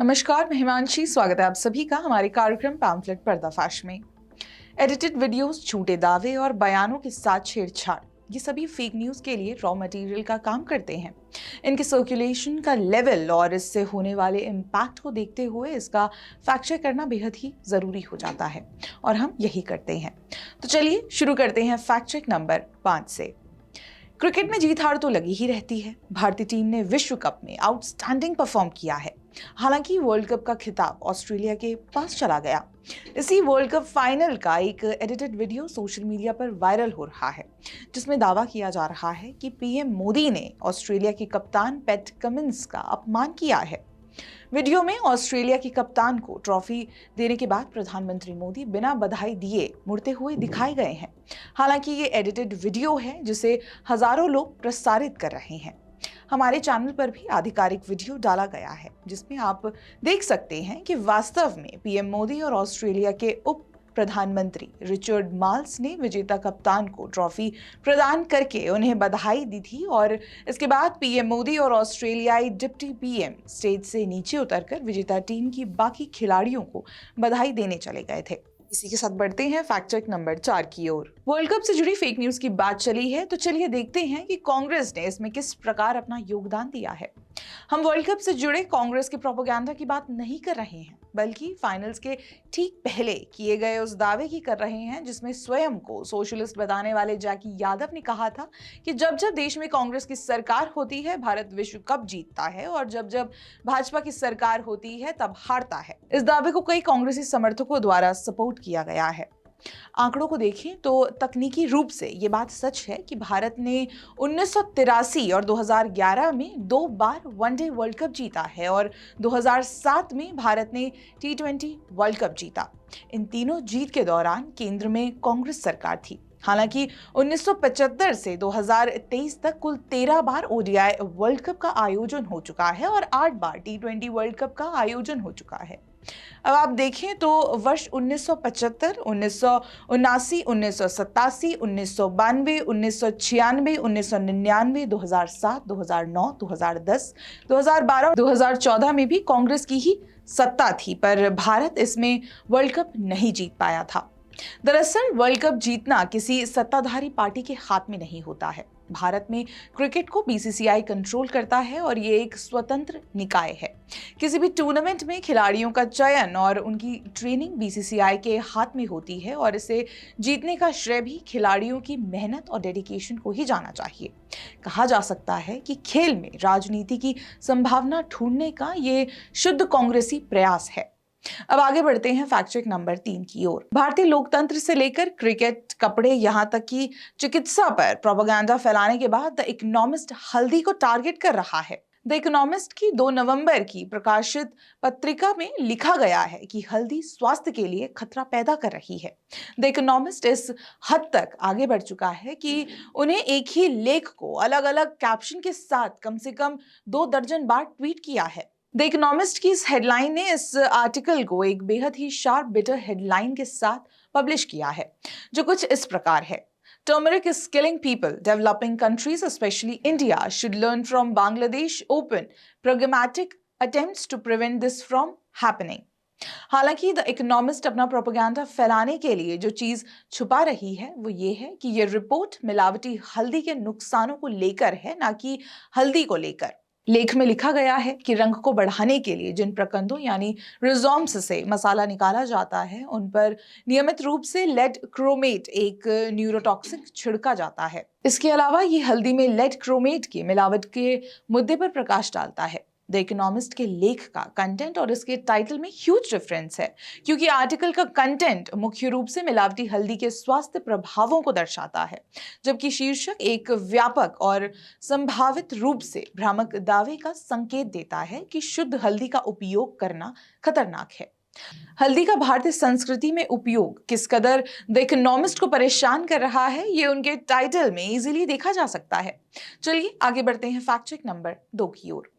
नमस्कार, मैं हिमांशी। स्वागत है आप सभी का हमारे कार्यक्रम पैम्फलेट पर्दाफाश में। एडिटेड वीडियोस, झूठे दावे और बयानों के साथ छेड़छाड़, ये सभी फेक न्यूज के लिए रॉ मटेरियल का काम करते हैं। इनके सर्कुलेशन का लेवल और इससे होने वाले इम्पैक्ट को देखते हुए इसका फैक्ट चेक करना बेहद ही जरूरी हो जाता है और हम यही करते हैं। तो चलिए शुरू करते हैं फैक्ट चेक नंबर 5 से। क्रिकेट में जीत हार तो लगी ही रहती है। भारतीय टीम ने विश्व कप में आउटस्टैंडिंग परफॉर्म किया है। हालांकि वर्ल्ड कप का खिताब ऑस्ट्रेलिया के पास चला गया। इसी वर्ल्ड कप फाइनल का एक एडिटेड वीडियो सोशल मीडिया पर वायरल हो रहा है, जिसमें दावा किया जा रहा है कि पीएम मोदी ने ऑस्ट्रेलिया के कप्तान पैट कमिंस का अपमान किया है। वीडियो में ऑस्ट्रेलिया के कप्तान को ट्रॉफी देने के बाद प्रधानमंत्री मोदी बिना बधाई दिए मुड़ते हुए दिखाए गए हैं। हालांकि ये एडिटेड वीडियो है जिसे हजारों लोग प्रसारित कर रहे हैं। हमारे चैनल पर भी आधिकारिक वीडियो डाला गया है, जिसमें आप देख सकते हैं कि वास्तव में पीएम मोदी और ऑस्ट्रेलिया के उप प्रधानमंत्री रिचर्ड मार्ल्स ने विजेता कप्तान को ट्रॉफी प्रदान करके उन्हें बधाई दी थी और इसके बाद पीएम मोदी और ऑस्ट्रेलियाई डिप्टी पीएम स्टेज से नीचे उतरकर विजेता टीम की बाकी खिलाड़ियों को बधाई देने चले गए थे। इसी के साथ बढ़ते हैं फैक्ट चेक नंबर 4 की ओर। वर्ल्ड कप से जुड़ी फेक न्यूज की बात चली है, तो चलिए देखते हैं कि कांग्रेस ने इसमें किस प्रकार अपना योगदान दिया है। हम वर्ल्ड कप से जुड़े कांग्रेस के प्रोपेगेंडा की बात नहीं कर रहे हैं, बल्कि फाइनल्स के ठीक पहले किए गए उस दावे की कर रहे हैं जिसमें स्वयं को सोशलिस्ट बताने वाले जैकी यादव ने कहा था कि जब जब देश में कांग्रेस की सरकार होती है भारत विश्व कप जीतता है और जब जब भाजपा की सरकार होती है तब हारता है। इस दावे को कई कांग्रेसी समर्थकों द्वारा सपोर्ट किया गया है। आंकड़ों को देखें तो तकनीकी रूप से ये बात सच है कि भारत ने 1983 और 2011 में 2 बार वनडे वर्ल्ड कप जीता है और 2007 में भारत ने T20 वर्ल्ड कप जीता। इन तीनों जीत के दौरान केंद्र में कांग्रेस सरकार थी। हालांकि 1975 से 2023 तक कुल 13 बार ओडीआई वर्ल्ड कप का आयोजन हो चुका है और 8 बार T20 वर्ल्ड कप का आयोजन हो चुका है। अब आप देखें तो वर्ष 1975, 1979, 1987, 1992, 1996, 1999, 2007, 2009, 2010, 2012, 2014 में भी कांग्रेस की ही सत्ता थी, पर भारत इसमें वर्ल्ड कप नहीं जीत पाया था। दरअसल वर्ल्ड कप जीतना किसी सत्ताधारी पार्टी के हाथ में नहीं होता है। भारत में क्रिकेट को बीसीसीआई कंट्रोल करता है और ये एक स्वतंत्र निकाय है। किसी भी टूर्नामेंट में खिलाड़ियों का चयन और उनकी ट्रेनिंग बीसीसीआई के हाथ में होती है और इसे जीतने का श्रेय भी खिलाड़ियों की मेहनत और डेडिकेशन को ही जाना चाहिए। कहा जा सकता है कि खेल में राजनीति की संभावना ढूंढने का ये शुद्ध कांग्रेसी प्रयास है। अब आगे बढ़ते हैं फैक्ट चेक नंबर 3 की ओर। भारतीय लोकतंत्र से लेकर क्रिकेट, कपड़े, यहां तक कि चिकित्सा पर प्रोपेगेंडा फैलाने के बाद द इकोनॉमिस्ट हल्दी को टारगेट कर रहा है। द इकोनॉमिस्ट की 2 नवंबर की प्रकाशित पत्रिका में लिखा गया है कि हल्दी स्वास्थ्य के लिए खतरा पैदा कर रही है। द इकोनॉमिस्ट इस हद तक आगे बढ़ चुका है कि उन्हें एक ही लेख को अलग अलग कैप्शन के साथ कम से कम 2 दर्जन बार ट्वीट किया है। द इकोनॉमिस्ट की इस हेडलाइन ने इस आर्टिकल को एक बेहद ही शार्प बिटर हेडलाइन के साथ पब्लिश किया है, जो कुछ इस प्रकार है। Turmeric is killing people. Developing countries, especially India, should learn from Bangladesh open pragmatic attempts to prevent this from happening. हालांकि द इकोनॉमिस्ट अपना प्रोपेगेंडा फैलाने के लिए जो चीज छुपा रही है वो ये है कि ये रिपोर्ट मिलावटी हल्दी के नुकसानों को लेकर है, ना कि हल्दी को लेकर। लेख में लिखा गया है कि रंग को बढ़ाने के लिए जिन प्रकंदों यानी रिजोम्स से मसाला निकाला जाता है उन पर नियमित रूप से लेड क्रोमेट, एक न्यूरोटॉक्सिक, छिड़का जाता है। इसके अलावा ये हल्दी में लेड क्रोमेट की मिलावट के मुद्दे पर प्रकाश डालता है। द इकोनॉमिस्ट के लेख का कंटेंट और इसके टाइटल में ह्यूज डिफरेंस है, क्योंकि आर्टिकल का कंटेंट मुख्य रूप से मिलावटी हल्दी के स्वास्थ्य प्रभावों को दर्शाता है, जबकि शीर्षक एक व्यापक और संभावित रूप से भ्रामक दावे का संकेत देता है कि शुद्ध हल्दी का उपयोग करना खतरनाक है। हल्दी का भारतीय संस्कृति में उपयोग किस कदर द इकोनॉमिस्ट को परेशान कर रहा है, ये उनके टाइटल में इजीली देखा जा सकता है। चलिए आगे बढ़ते हैं फैक्ट चेक नंबर 2 की ओर।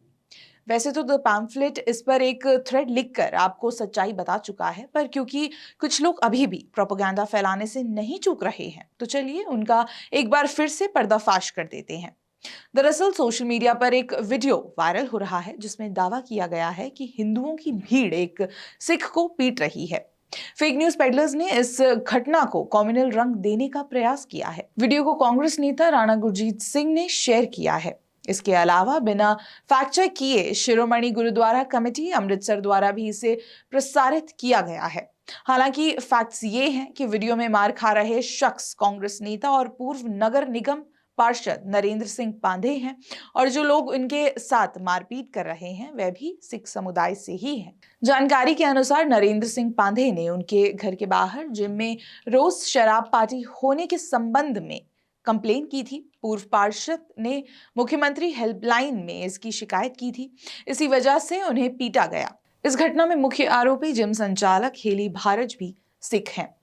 वैसे तो द पैम्फलेट इस पर एक थ्रेड लिखकर आपको सच्चाई बता चुका है, पर क्योंकि कुछ लोग अभी भी प्रोपेगेंडा फैलाने से नहीं चूक रहे हैं, तो चलिए उनका एक बार फिर से पर्दाफाश कर देते हैं। दरअसल सोशल मीडिया पर एक वीडियो वायरल हो रहा है जिसमें दावा किया गया है कि हिंदुओं की भीड़ एक सिख को पीट रही है। फेक न्यूज पेडलर्स ने इस घटना को कम्युनल रंग देने का प्रयास किया है। वीडियो को कांग्रेस नेता राणा गुरजीत सिंह ने शेयर किया है। इसके अलावा बिना फैक्ट चेक किए शिरोमणि गुरुद्वारा कमेटी अमृतसर द्वारा भी इसे प्रसारित किया गया है। हालांकि फैक्ट्स ये हैं कि वीडियो में मार खा रहे शख्स कांग्रेस नेता और पूर्व नगर निगम पार्षद नरेंद्र सिंह पांधे हैं और जो लोग इनके साथ मारपीट कर रहे हैं वह भी सिख समुदाय से ही हैं। जानकारी के अनुसार नरेंद्र सिंह पांधे ने उनके घर के बाहर जिम में रोज शराब पार्टी होने के संबंध में कंप्लेन की थी। पूर्व पार्षद ने मुख्यमंत्री हेल्पलाइन में इसकी शिकायत की थी। इसी वजह से उन्हें पीटा गया। इस घटना में मुख्य आरोपी जिम संचालक हेली भारज भी सिख हैं।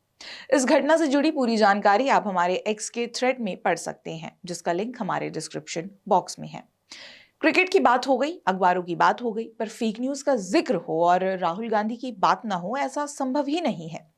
इस घटना से जुड़ी पूरी जानकारी आप हमारे एक्स के थ्रेड में पढ़ सकते हैं, जिसका लिंक हमारे डिस्क्रिप्शन बॉक्स में है। क्रिकेट की बात हो गई, अखबारों की बात हो गई, पर फेक न्यूज का जिक्र हो और राहुल गांधी की बात ना हो, ऐसा संभव ही नहीं है।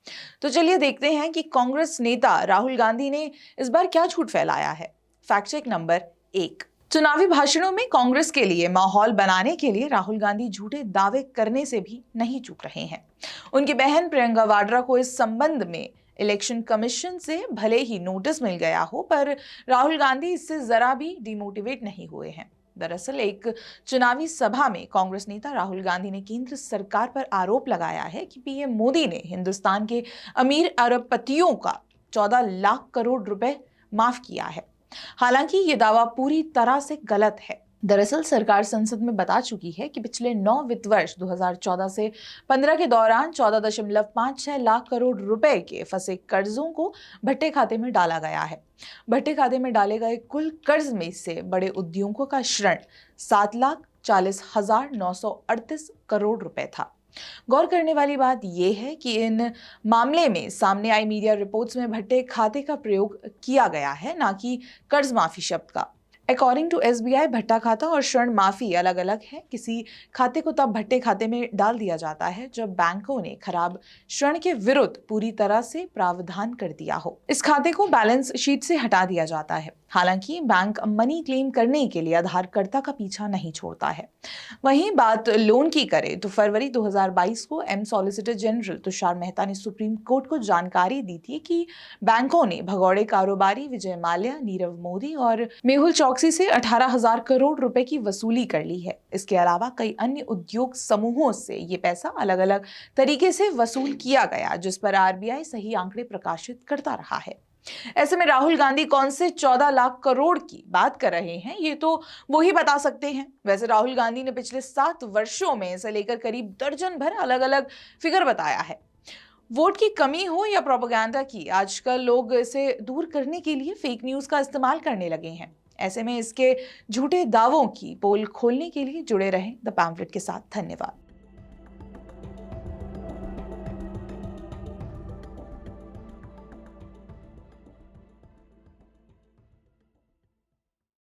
तो चलिए देखते हैं कि कांग्रेस नेता राहुल गांधी ने इस बार क्या झूठ फैलाया है। Fact check number 1। चुनावी भाषणों में कांग्रेस के लिए माहौल बनाने के लिए राहुल गांधी झूठे दावे करने से भी नहीं चूक रहे हैं। उनकी बहन प्रियंका वाड्रा को इस संबंध में इलेक्शन कमीशन से भले ही नोटिस मिल गया हो, पर राहुल गांधी इससे जरा भी डिमोटिवेट नहीं हुए हैं। दरअसल एक चुनावी सभा में कांग्रेस नेता राहुल गांधी ने केंद्र सरकार पर आरोप लगाया है कि पीएम मोदी ने हिंदुस्तान के अमीर अरबपतियों का 14 लाख करोड़ रुपए माफ किया है। हालांकि ये दावा पूरी तरह से गलत है। दरअसल सरकार संसद में बता चुकी है कि पिछले 9 वित्त वर्ष 2014 से 15 के दौरान 14.56 लाख करोड़ रुपए के फंसे कर्जों को भट्टे खाते में डाला गया है। भट्टे खाते में डाले गए कुल कर्ज में से बड़े उद्योगों का ऋण 7,40,938 करोड़ रुपए था। गौर करने वाली बात यह है कि इन मामले में सामने आई मीडिया रिपोर्ट्स में भट्टे खाते का प्रयोग किया गया है, ना कि कर्ज माफी शब्द का। अकॉर्डिंग टू एसबीआई भट्टा खाता और ऋण माफी अलग अलग है। किसी खाते को तब भट्टे खाते में डाल दिया जाता है जब बैंकों ने खराब ऋण के विरुद्ध पूरी तरह से प्रावधान कर दिया हो। इस खाते को बैलेंस शीट से हटा दिया जाता है। हालांकि बैंक मनी क्लेम करने के लिए आधारकर्ता का पीछा नहीं छोड़ता है। वहीं बात लोन की करें तो फरवरी 2022 को सॉलिसिटर जनरल तुषार मेहता ने सुप्रीम कोर्ट को जानकारी दी थी कि बैंकों ने भगौड़े कारोबारी विजय माल्या, नीरव मोदी और मेहुल चौकसी से 18,000 करोड़ रुपए की वसूली कर ली है। इसके अलावा कई अन्य उद्योग समूहों से ये पैसा अलग अलग तरीके से वसूल किया गया, जिस पर आरबीआई सही आंकड़े प्रकाशित करता रहा है। ऐसे में राहुल गांधी कौन से 14 लाख करोड़ की बात कर रहे हैं, ये तो वो ही बता सकते हैं। वैसे राहुल गांधी ने पिछले 7 वर्षों में इसे लेकर करीब दर्जन भर अलग अलग फिगर बताया है। वोट की कमी हो या प्रोपेगेंडा की, आजकल लोग इसे दूर करने के लिए फेक न्यूज का इस्तेमाल करने लगे हैं। ऐसे में इसके झूठे दावों की पोल खोलने के लिए जुड़े रहें द पैम्फलेट के साथ। धन्यवाद।